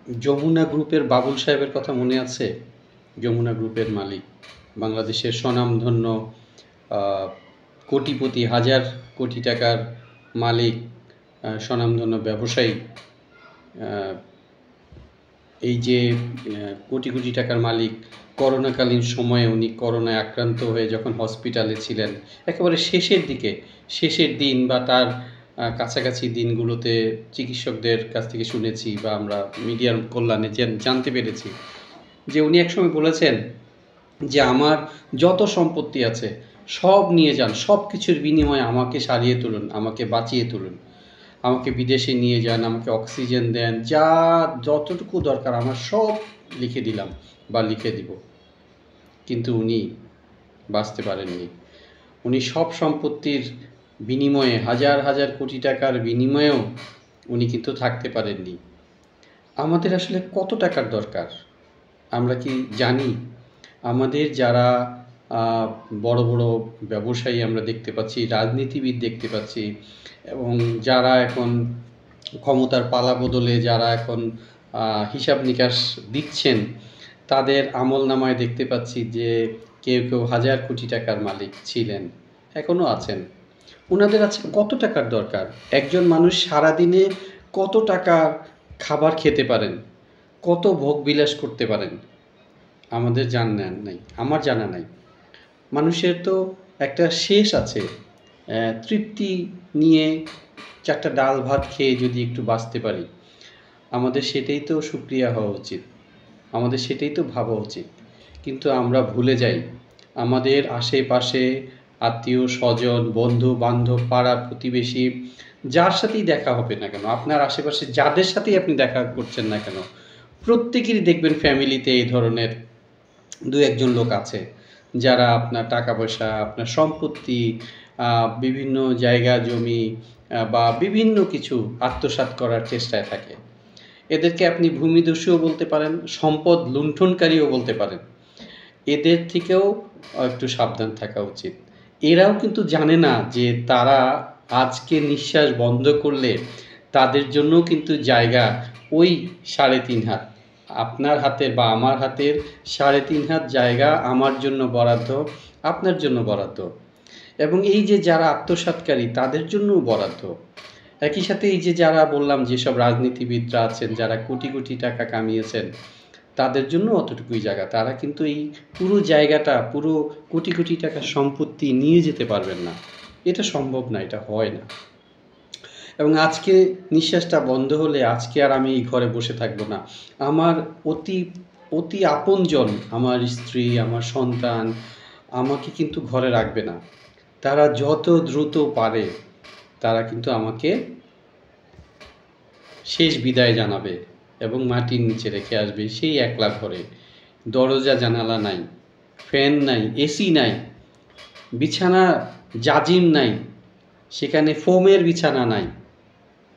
যমুনা গ্রুপের বাবুল সাহেবের কথা মনে আছে? যমুনা গ্রুপের মালিক, বাংলাদেশের স্বনামধন্য কোটিপতি, হাজার কোটি টাকার মালিক, স্বনামধন্য ব্যবসায়ী। এই যে কোটি কোটি টাকার মালিক, করোনাকালীন সময়ে উনি করোনায় আক্রান্ত হয়ে যখন হসপিটালে ছিলেন, একেবারে শেষের দিন বা তার কাছাকাছি দিনগুলোতে চিকিৎসকদের কাছ থেকে শুনেছি বা আমরা মিডিয়ার কল্যাণে জানতে পেরেছি যে উনি একসময় বলেছেন যে আমার যত সম্পত্তি আছে সব নিয়ে যান, সব কিছুর বিনিময়ে আমাকে সারিয়ে তুলুন, আমাকে বাঁচিয়ে তুলুন, আমাকে বিদেশে নিয়ে যান, আমাকে অক্সিজেন দেন, যা যতটুকু দরকার আমার সব লিখে দিলাম বা লিখে দিব। কিন্তু উনি বাঁচতে পারেননি। উনি সব সম্পত্তির বিনিময়ে, হাজার হাজার কোটি টাকার বিনিময়েও উনি কিন্তু থাকতে পারেননি। আমাদের আসলে কত টাকার দরকার আমরা কি জানি? আমাদের যারা বড় বড় ব্যবসায়ী আমরা দেখতে পাচ্ছি, রাজনীতিবিদ দেখতে পাচ্ছি, এবং যারা এখন ক্ষমতার পালাবদলে যারা এখন হিসাব নিকাশ দিচ্ছেন, তাদের আমলনামায় দেখতে পাচ্ছি যে কেউ কেউ হাজার কোটি টাকার মালিক ছিলেন, এখনও আছেন। ওনাদের আছে কত টাকার দরকার? একজন মানুষ সারাদিনে কত টাকার খাবার খেতে পারেন, কত ভোগবিলাস করতে পারেন? আমাদের জানা নাই, আমার জানা নাই। মানুষের তো একটা শেষ আছে, তৃপ্তি নিয়ে 4টা ডাল ভাত খেয়ে যদি একটু বাঁচতে পারি, আমাদের সেটাই তো শুকরিয়া হওয়া উচিত, আমাদের সেটাই তো ভাবা উচিত। কিন্তু আমরা ভুলে যাই আমাদের আশেপাশে আত্মীয় স্বজন, বন্ধু বান্ধব, পাড়া প্রতিবেশী, যার সাথেই দেখা হবে না কেন, আপনার আশেপাশে যাদের সাথেই আপনি দেখা করছেন না কেন, প্রত্যেকেরই দেখবেন ফ্যামিলিতে এই ধরনের 2-1 জন লোক আছে যারা আপনার টাকা পয়সা, আপনার সম্পত্তি, বিভিন্ন জায়গা জমি বা বিভিন্ন কিছু আত্মসাৎ করার চেষ্টায় থাকে। এদেরকে আপনি ভূমিদস্যুও বলতে পারেন, সম্পদ লুণ্ঠনকারীও বলতে পারেন। এদের থেকেও একটু সাবধান থাকা উচিত। এরাও কিন্তু জানে না যে তারা আজকে নিঃশ্বাস বন্ধ করলে তাদের জন্যও কিন্তু জায়গা ওই 3.5 হাত, আপনার হাতের বা আমার হাতের 3.5 হাত জায়গা আমার জন্য বরাদ্দ, আপনার জন্য বরাদ্দ, এবং এই যে যারা আত্মসাৎকারী তাদের জন্যও বরাদ্দ। একই সাথে এই যে যারা বললাম যেসব রাজনীতিবিদরা আছেন যারা কোটি কোটি টাকা কামিয়েছেন, তাদের জন্য অতটুকুই জায়গা। তারা কিন্তু এই পুরো জায়গাটা, পুরো কোটি কোটি টাকার সম্পত্তি নিয়ে যেতে পারবেন না। এটা সম্ভব না, এটা হয় না। এবং আজকে নিঃশ্বাসটা বন্ধ হলে আজকে আর আমি এই ঘরে বসে থাকবো না। আমার অতি আপনজন, আমার স্ত্রী, আমার সন্তান আমাকে কিন্তু ঘরে রাখবে না। তারা যত দ্রুত পারে তারা কিন্তু আমাকে শেষ বিদায় জানাবে এবং মাটির নিচে রেখে আসবে সেই একলা ঘরে। দরজা জানালা নাই, ফ্যান নাই, এসি নাই, বিছানা জাজিম নাই, সেখানে ফোমের বিছানা নাই,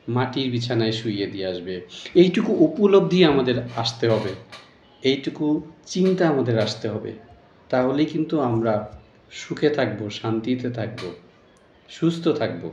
মাটির বিছানায় শুইয়ে দিয়ে আসবে। এইটুকু উপলব্ধি আমাদের আসতে হবে, এইটুকু চিন্তা আমাদের আসতে হবে। তাহলেই কিন্তু আমরা সুখে থাকবো, শান্তিতে থাকবো, সুস্থ থাকবো।